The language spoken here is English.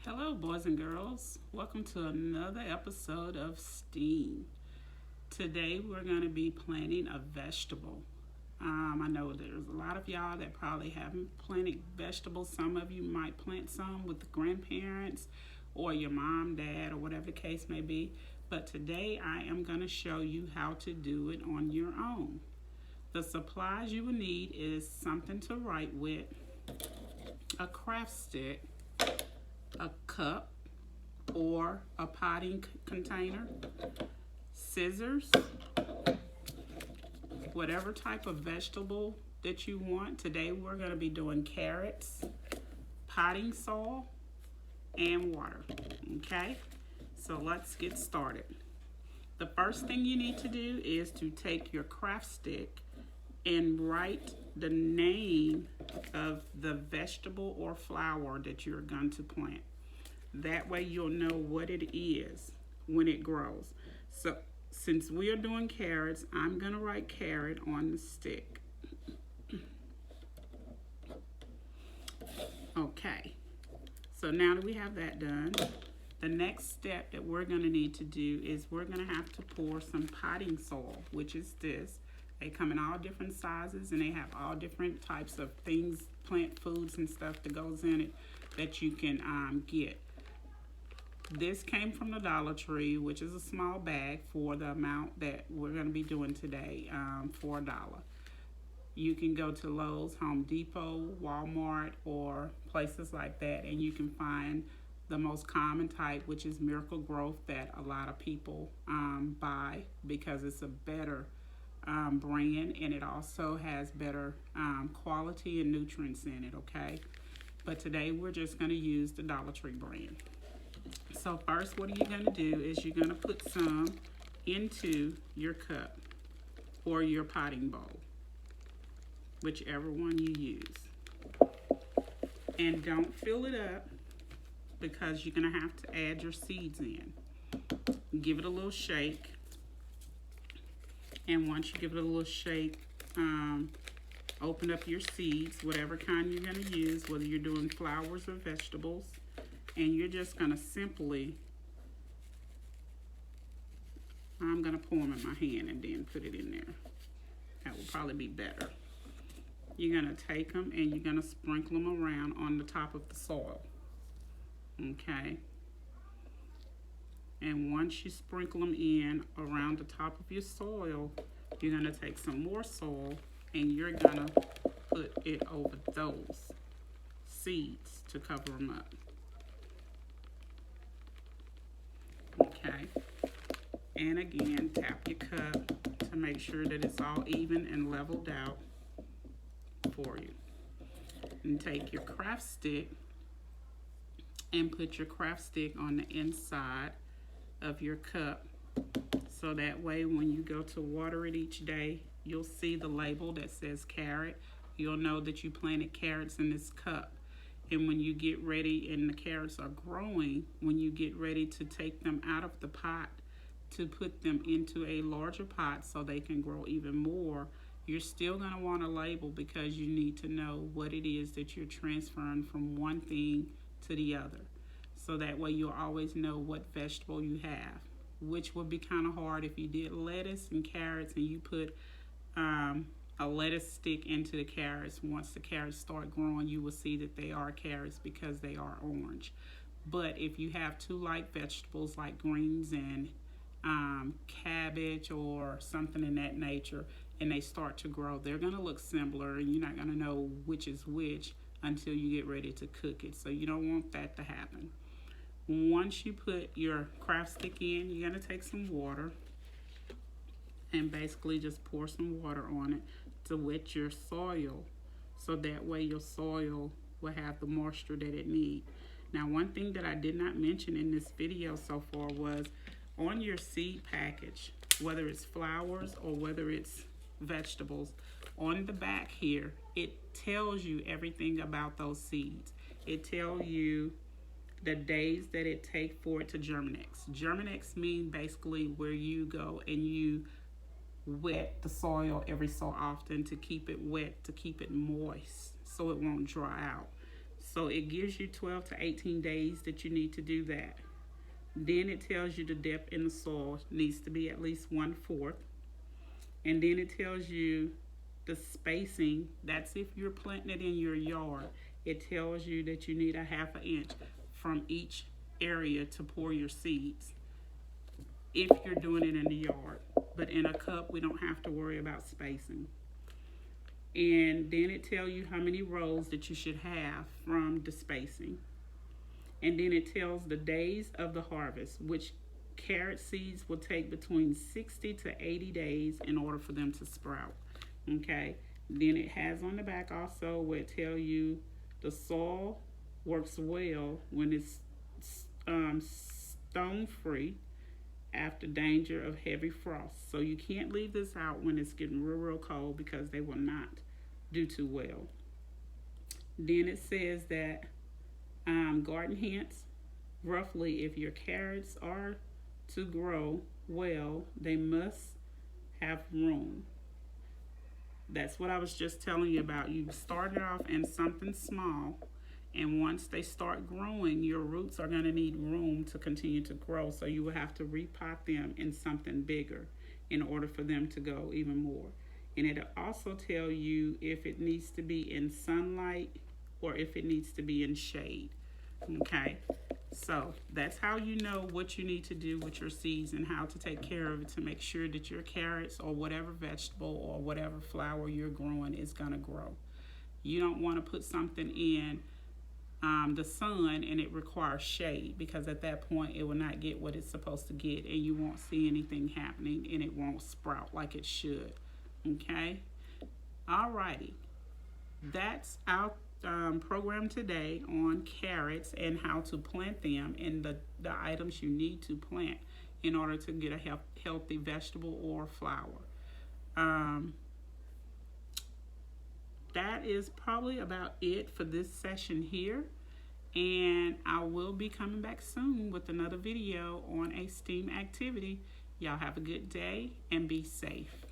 Hello, boys and girls. Welcome to another episode of S.T.E.A.M. Today, we're going to be planting a vegetable. I know there's a lot of y'all that probably haven't planted vegetables. Some of you might plant some with the grandparents or your mom, dad, or whatever the case may be. But today, I am going to show you how to do it on your own. The supplies you will need is something to write with, a craft stick, a cup or a potting container, scissors, whatever type of vegetable that you want. Today we're going to be doing carrots, potting soil, and water. Okay, so let's get started. The first thing you need to do is to take your craft stick and write the name of the vegetable or flower that you're going to plant. That way you'll know what it is when it grows. So since we are doing carrots, I'm going to write carrot on the stick. Okay, so now that we have that done, the next step that we're going to need to do is we're going to have to pour some potting soil, which is this. They come in all different sizes and they have all different types of things, plant foods and stuff that goes in it that you can get. This came from the Dollar Tree, which is a small bag for the amount that we're going to be doing today, for $1. You can go to Lowe's, Home Depot, Walmart, or places like that, and you can find the most common type, which is Miracle Growth, that a lot of people buy because it's a better brand, and it also has better quality and nutrients in it, okay? But today we're just going to use the Dollar Tree brand. So first, what are you going to do is you're going to put some into your cup or your potting bowl, whichever one you use. And don't fill it up because you're going to have to add your seeds in. Give it a little shake. And once you give it a little shake, open up your seeds, whatever kind you're going to use, whether you're doing flowers or vegetables. And you're just going to simply, I'm going to pour them in my hand and then put it in there. That will probably be better. You're going to take them and you're going to sprinkle them around on the top of the soil. Okay? And once you sprinkle them in around the top of your soil, you're going to take some more soil and you're going to put it over those seeds to cover them up. Okay, and again, tap your cup to make sure that it's all even and leveled out for you. And take your craft stick and put your craft stick on the inside of your cup, so that way when you go to water it each day, you'll see the label that says carrot. You'll know that you planted carrots in this cup. And when you get ready and the carrots are growing, when you get ready to take them out of the pot to put them into a larger pot so they can grow even more, you're still going to want a label because you need to know what it is that you're transferring from one thing to the other. So that way you'll always know what vegetable you have, which would be kind of hard if you did lettuce and carrots and you put a lettuce stick into the carrots. Once the carrots start growing, you will see that they are carrots because they are orange. But if you have two light vegetables like greens and cabbage or something in that nature, and they start to grow, they're going to look similar and you're not going to know which is which until you get ready to cook it. So you don't want that to happen. Once you put your craft stick in, you're going to take some water and basically just pour some water on it to wet your soil, so that way your soil will have the moisture that it needs. Now, one thing that I did not mention in this video so far was on your seed package, whether it's flowers or whether it's vegetables, on the back here, it tells you everything about those seeds. It tells you the days that it takes for it to germinate. Germinates mean basically where you go and you wet the soil every so often to keep it wet, to keep it moist so it won't dry out. So it gives you 12 to 18 days that you need to do that. Then it tells you the depth in the soil needs to be at least 1/4. And then it tells you the spacing. That's if you're planting it in your yard. It tells you that you need a 1/2 inch from each area to pour your seeds if you're doing it in the yard. But in a cup, we don't have to worry about spacing. And then it tells you how many rows that you should have from the spacing. And then it tells the days of the harvest, which carrot seeds will take between 60 to 80 days in order for them to sprout. Okay. Then it has on the back also where it tells you the soil works well when it's stone free after danger of heavy frost. So you can't leave this out when it's getting real cold, because they will not do too well. Then it says that garden hints, roughly, if your carrots are to grow well, they must have room. That's what I was just telling you about. You started off in something small, and once they start growing, your roots are going to need room to continue to grow. So you will have to repot them in something bigger in order for them to go even more. And it'll also tell you if it needs to be in sunlight or if it needs to be in shade. Okay, so that's how you know what you need to do with your seeds and how to take care of it to make sure that your carrots or whatever vegetable or whatever flower you're growing is going to grow. You don't want to put something in the sun and it requires shade, because at that point it will not get what it's supposed to get, and you won't see anything happening, and it won't sprout like it should. Okay, alrighty, that's our program today on carrots and how to plant them and the items you need to plant in order to get a healthy vegetable or flower. That is probably about it for this session here, and I will be coming back soon with another video on a STEAM activity. Y'all have a good day and be safe.